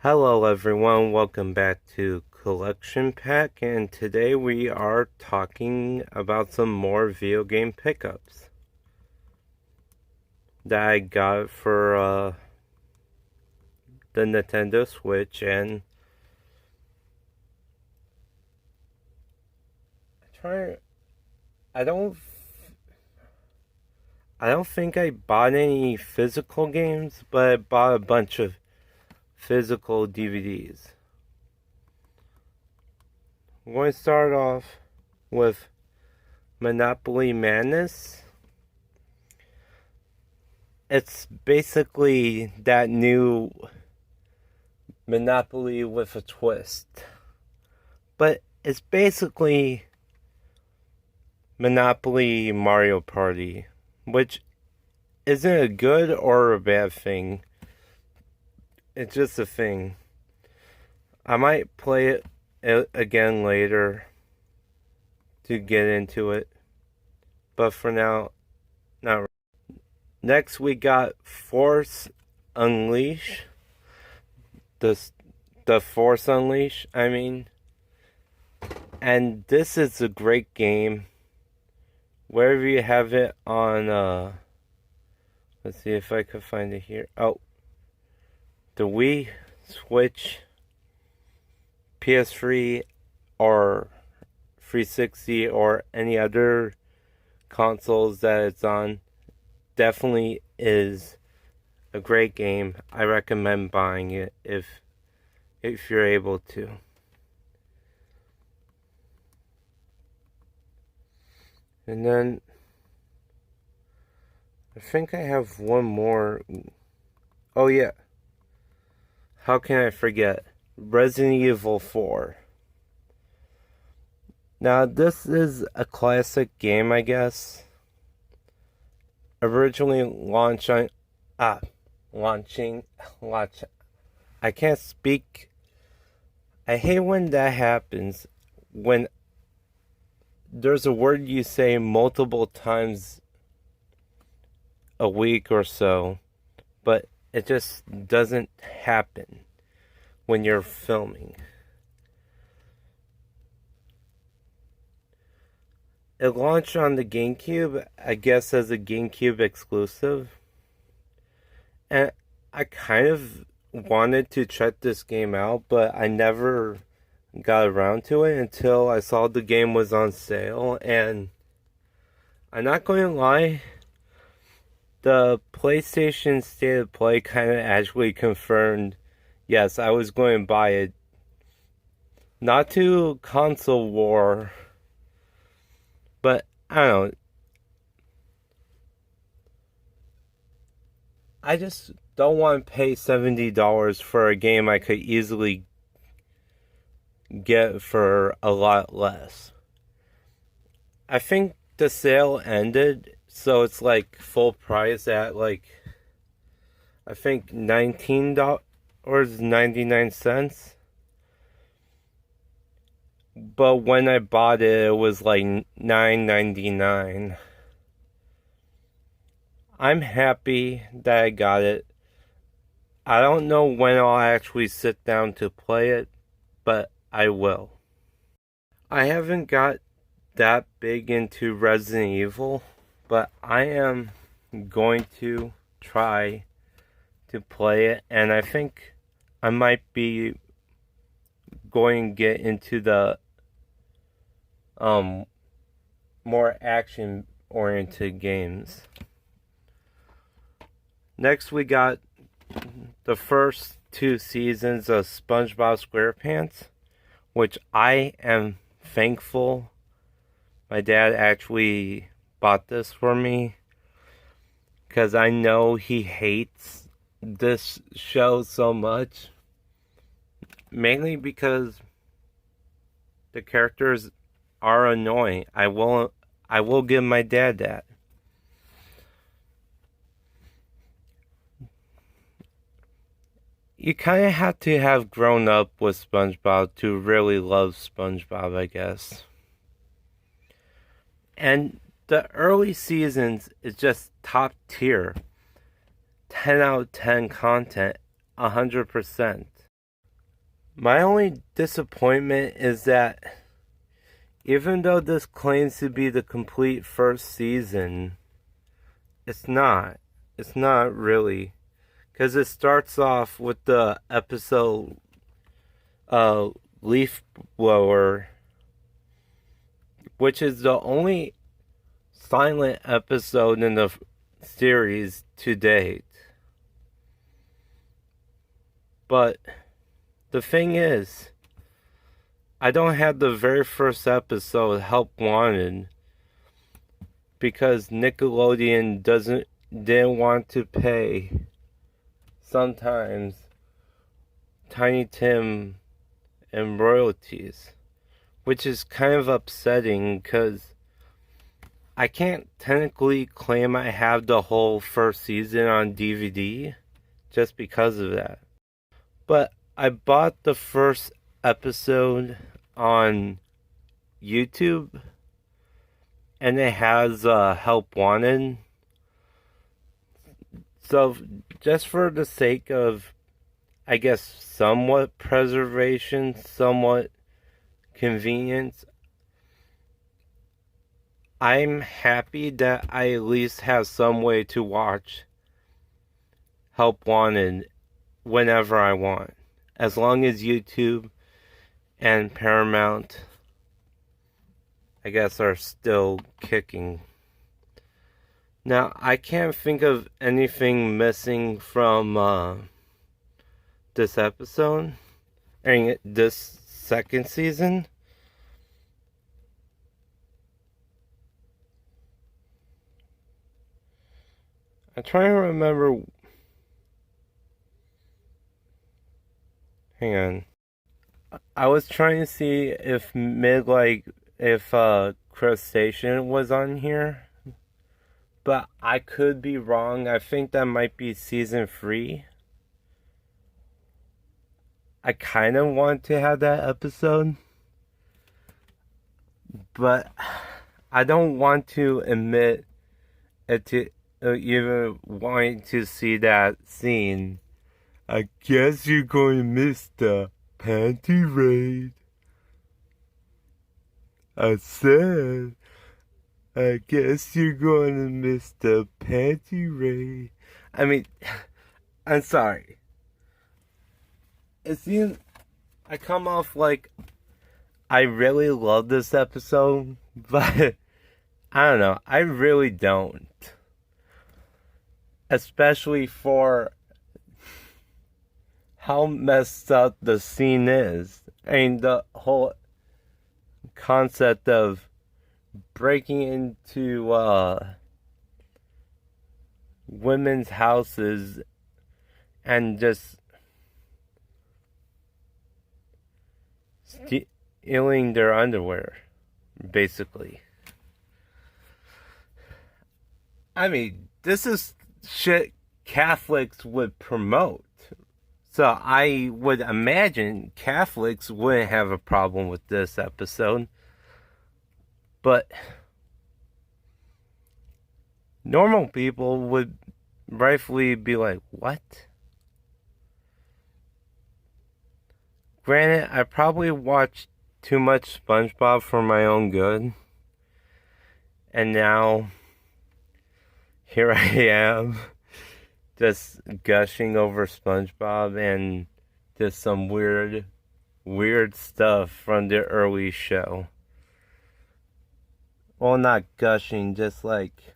Hello everyone, welcome back to Collection Pack, and today we are talking about some more video game pickups that I got for the Nintendo Switch. And I don't think I bought any physical games, but I bought a bunch of physical DVDs. I'm going to start off with Monopoly Madness. It's basically that new Monopoly with a twist. But it's basically Monopoly Mario Party, which isn't a good or a bad thing. It's just a thing. I might play it again later to get into it, but for now, not really. Next, we got Force Unleash. The Force Unleash, I mean. And this is a great game. Wherever you have it on, let's see if I could find it here. Oh, the Wii, Switch, PS3, or 360, or any other consoles that it's on, definitely is a great game. I recommend buying it if you're able to. And then I think I have one more. Oh yeah. How can I forget? Resident Evil 4. Now this is a classic game, I guess. Originally launching. I can't speak. I hate when that happens. When there's a word you say multiple times a week or so, but it just doesn't happen when you're filming. It launched on the GameCube, I guess as a GameCube exclusive. And I kind of wanted to check this game out, but I never got around to it until I saw the game was on sale. And I'm not going to lie, the PlayStation State of Play kind of actually confirmed, yes, I was going to buy it. Not to console war, but I don't know. I just don't want to pay $70 for a game I could easily get for a lot less. I think the sale ended, so it's like full price at like, I think $19.99. But when I bought it, it was like $9.99. I'm happy that I got it. I don't know when I'll actually sit down to play it, but I will. I haven't got that big into Resident Evil, but I am going to try to play it, and I think I might be going to get into the more action oriented games. Next, we got the first 2 seasons of SpongeBob SquarePants, which I am thankful my dad actually bought this for me, because I know he hates this show so much, mainly because the characters are annoying. I will give my dad that. You kind of have to have grown up with SpongeBob to really love SpongeBob, I guess. And the early seasons is just top tier. 10 out of 10 content, 100%. My only disappointment is that even though this claims to be the complete first season, it's not. It's not really. Because it starts off with the episode Leaf Blower, which is the only silent episode in the series to date. But the thing is, I don't have the very first episode, Help Wanted, because Nickelodeon didn't want to pay sometimes Tiny Tim and royalties, which is kind of upsetting because I can't technically claim I have the whole first season on DVD just because of that. But I bought the first episode on YouTube, and it has Help Wanted. So just for the sake of, I guess, somewhat preservation, somewhat convenience, I'm happy that I at least have some way to watch Help Wanted whenever I want. As long as YouTube and Paramount, I guess, are still kicking. Now, I can't think of anything missing from this episode, and this second season. I'm trying to remember. Hang on. I was trying to see if Crustacean was on here, but I could be wrong. I think that might be season 3. I kind of want to have that episode, but I don't want to admit it to even wanting to see that scene. I guess you're going to miss the panty raid. I said, I guess you're going to miss the panty raid. I mean, I'm sorry. It seems I come off like I really love this episode, but I don't know. I really don't. Especially for how messed up the scene is. I mean, the whole concept of breaking into women's houses and just stealing their underwear, basically. I mean, this is shit Catholics would promote. So I would imagine Catholics wouldn't have a problem with this episode. But normal people would rightfully be like, what? Granted, I probably watched too much SpongeBob for my own good. And now, here I am, just gushing over SpongeBob and just some weird stuff from the early show. Well, not gushing, just like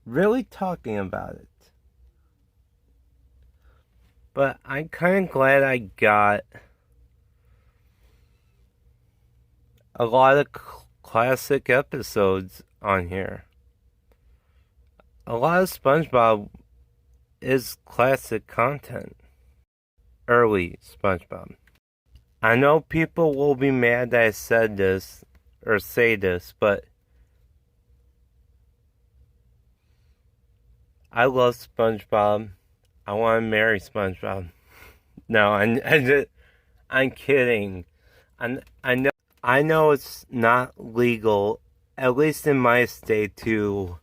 really talking about it. But I'm kind of glad I got a lot of classic episodes on here. A lot of SpongeBob is classic content. Early SpongeBob. I know people will be mad that I said this or say this, but I love SpongeBob. I want to marry SpongeBob. No, I'm kidding. I know it's not legal, at least in my state, to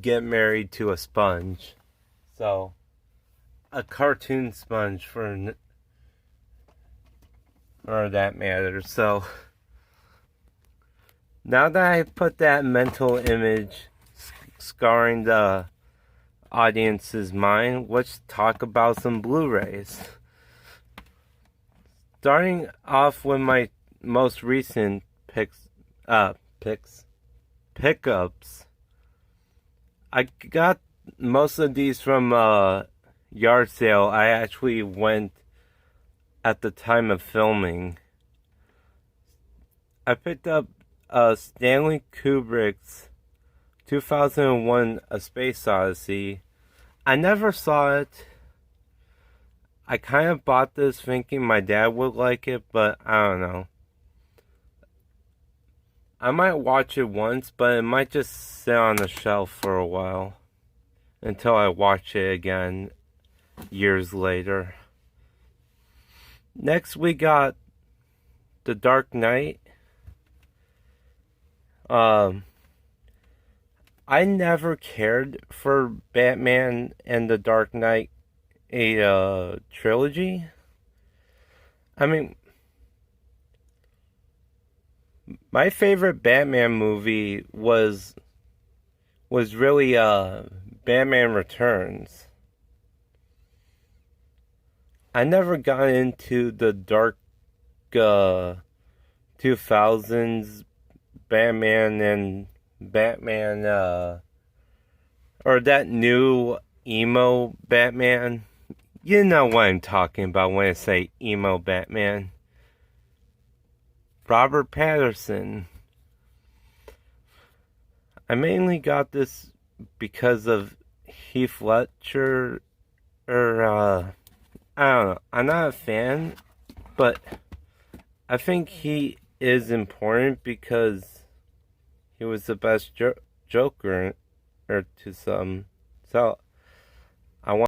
get married to a sponge. So a cartoon sponge for that matter. So now that I put that mental image scarring the audience's mind, let's talk about some Blu-rays. Starting off with my most recent pickups. I got most of these from a yard sale. I actually went at the time of filming. I picked up Stanley Kubrick's 2001 A Space Odyssey. I never saw it. I kind of bought this thinking my dad would like it, but I don't know. I might watch it once, but it might just sit on the shelf for a while until I watch it again years later. Next we got The Dark Knight. I never cared for Batman and The Dark Knight, a trilogy. I mean, my favorite Batman movie was really Batman Returns. I never got into the dark 2000s Batman and Batman or that new emo Batman. You know what I'm talking about when I say emo Batman. Robert Pattinson. I mainly got this because of Heath Ledger, or I don't know. I'm not a fan, but I think he is important because he was the best Joker, or to some. So